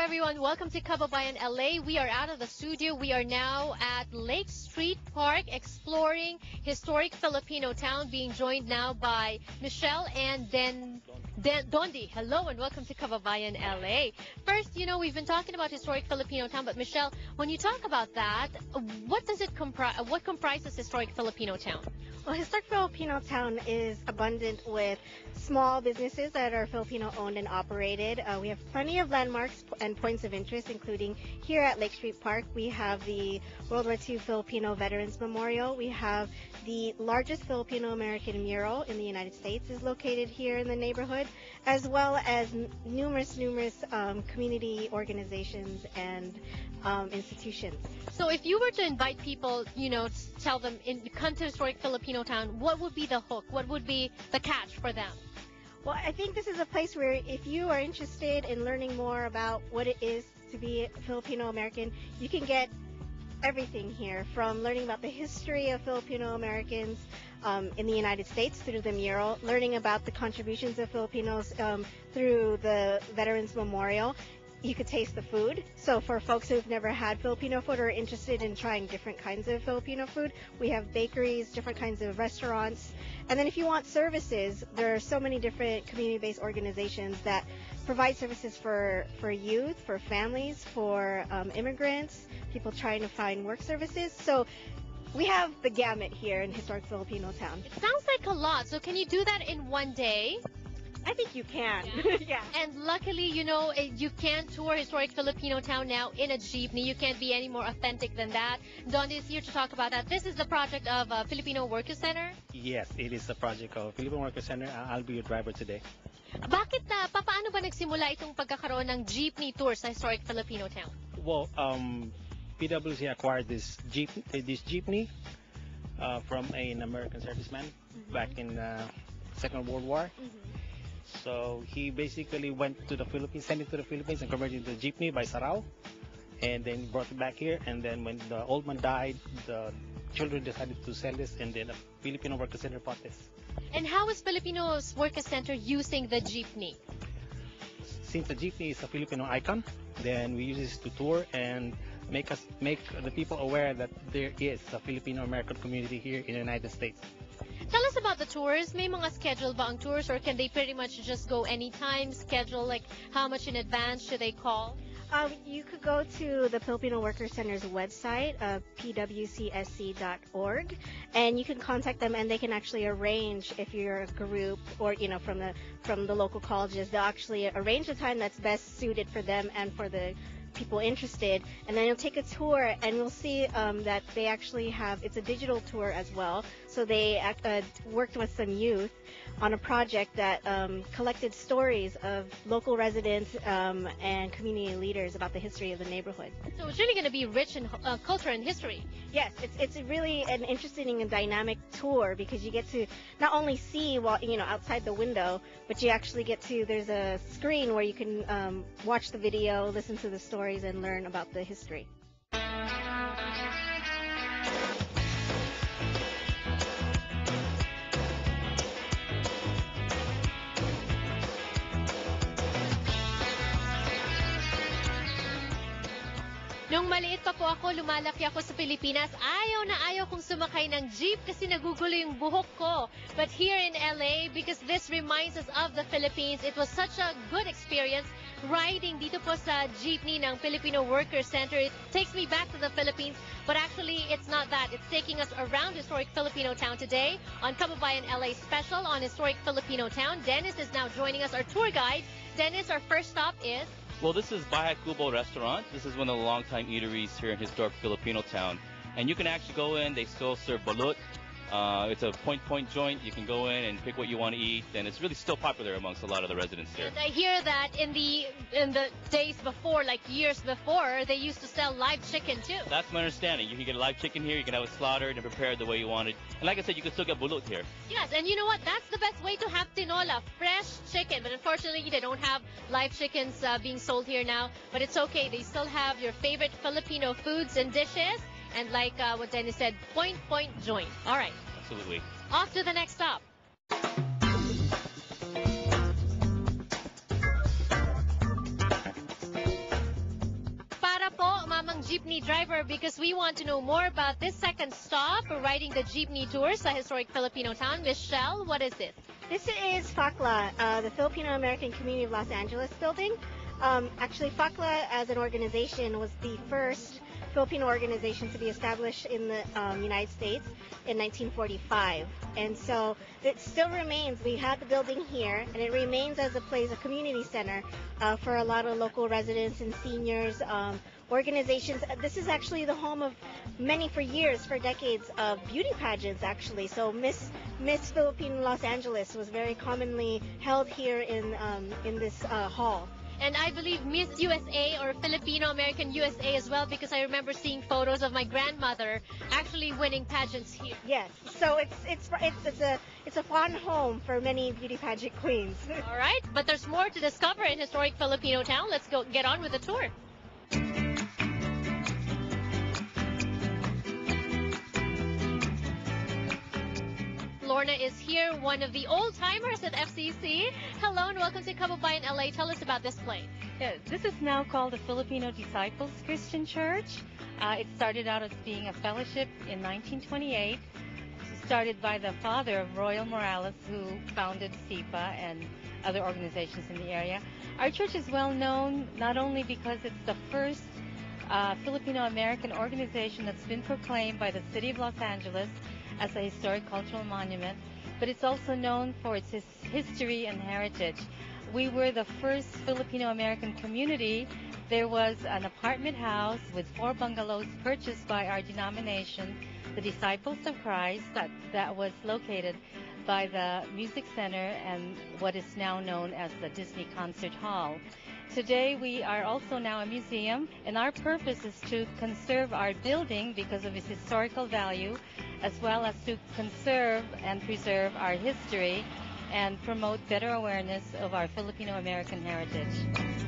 everyone. Welcome to Kababayan, LA. We are out of the studio. We are now at Lake Street Park exploring historic Filipino town, being joined now by Michelle and Dondi. Hello and welcome to Kababayan, LA. First, we've been talking about historic Filipino town, but Michelle, when you talk about that, what does it comprise? What comprises historic Filipino town? Well, historic Filipino town is abundant with small businesses that are Filipino owned and operated. We have plenty of landmarks and points of interest, including here at Lake Street Park. We have the World War II Filipino Veterans Memorial. We have the largest Filipino American mural in the United States is located here in the neighborhood, as well as numerous community organizations and institutions. So if you were to invite people, tell them, come to historic Filipino town, what would be the hook? What would be the catch for them? Well, I think this is a place where if you are interested in learning more about what it is to be Filipino American, you can get everything here, from learning about the history of Filipino Americans in the United States through the mural, learning about the contributions of Filipinos through the Veterans Memorial. You could taste the food. So for folks who've never had Filipino food or are interested in trying different kinds of Filipino food, we have bakeries, different kinds of restaurants. And then if you want services, there are so many different community-based organizations that provide services for youth, for families, for immigrants, people trying to find work services. So we have the gamut here in historic Filipino town. It sounds like a lot. So can you do that in one day? I think you can. Yeah. And luckily, you can tour historic Filipino town now in a jeepney. You can't be any more authentic than that. Don is here to talk about that. This is the project of Filipino Workers Center? Yes, it is the project of Filipino Workers Center. I'll be your driver today. Bakit paano ba nagsimula itong pagkakaroon ng jeepney tour sa historic Filipino town? Well, PwC acquired this jeepney from an American serviceman back in Second World War. So he basically went to the Philippines, sent it to the Philippines and converted it to jeepney by Sarao, and then brought it back here. And then when the old man died, the children decided to sell this, and then the Filipino Workers Center bought this. And how is Filipino Workers Center using the jeepney? Since the jeepney is a Filipino icon, then we use this to tour and make the people aware that there is a Filipino American community here in the United States. Tell us about the tours. May mga schedule ba ang tours, or can they pretty much just go anytime? Schedule, like how much in advance should they call? You could go to the Filipino Workers Center's website, pwcsc.org, and you can contact them, and they can actually arrange, if you're a group or from the local colleges, they'll actually arrange a time that's best suited for them and for the people interested, and then you'll take a tour, and we'll see that they actually have, it's a digital tour as well. So they worked with some youth on a project that collected stories of local residents and community leaders about the history of the neighborhood. So it's really going to be rich in culture and history. Yes, it's really an interesting and dynamic tour, because you get to not only see outside the window, but you actually get to, there's a screen where you can watch the video, listen to the stories, and learn about the history. Nung maliit pa po ako, lumalaki ako sa Pilipinas, ayaw kong sumakay ng jeep kasi nagugulo yung buhok ko. But here in LA, because this reminds us of the Philippines, it was such a good experience riding dito po sa jeepney ng Filipino Workers Center. It takes me back to the Philippines, but actually it's not that. It's taking us around historic Filipino town today on Kababayan LA Special on historic Filipino town. Dennis is now joining us, our tour guide. Dennis, our first stop is? Well, this is Bahay Kubo Restaurant. This is one of the longtime eateries here in historic Filipino town. And you can actually go in. They still serve balut. It's a point joint. You can go in and pick what you want to eat, and it's really still popular amongst a lot of the residents here. And I hear that in the days before, like years before, they used to sell live chicken too. That's my understanding. You can get a live chicken here. You can have it slaughtered and prepared the way you want it. And like I said, you can still get balut here. Yes, and you know what? That's the best way to have tinola, fresh chicken. But unfortunately, they don't have live chickens being sold here now. But it's okay. They still have your favorite Filipino foods and dishes. And like what Dennis said, point joint. All right. Absolutely. Off to the next stop. jeepney driver because we want to know more about this second stop for riding the jeepney tour sa historic Filipinotown. Michelle, what is this? This is FACLA, the Filipino American Community of Los Angeles building. Actually, FACLA as an organization was the first Filipino organization to be established in the United States in 1945. And so it still remains. We have the building here, and it remains as a place, a community center for a lot of local residents and seniors, organizations. This is actually the home of many, for years, for decades, of beauty pageants, actually. So Miss Philippine Los Angeles was very commonly held here in this hall. And I believe Miss USA or Filipino American USA as well, because I remember seeing photos of my grandmother actually winning pageants here. Yes, so it's a fun home for many beauty pageant queens. All right, but there's more to discover in historic Filipinotown. Let's go get on with the tour. Lorna is here, one of the old-timers at FCC. Hello and welcome to Kababayan, LA. Tell us about this place. Yeah, this is now called the Filipino Disciples Christian Church. It started out as being a fellowship in 1928, started by the father of Royal Morales, who founded SIPA and other organizations in the area. Our church is well known not only because it's the first Filipino-American organization that's been proclaimed by the city of Los Angeles as a historic cultural monument, but it's also known for its history and heritage. We were the first Filipino-American community. There was an apartment house with 4 bungalows purchased by our denomination, the Disciples of Christ, that was located by the Music Center and what is now known as the Disney Concert Hall. Today we are also now a museum, and our purpose is to conserve our building because of its historical value, as well as to conserve and preserve our history and promote better awareness of our Filipino-American heritage.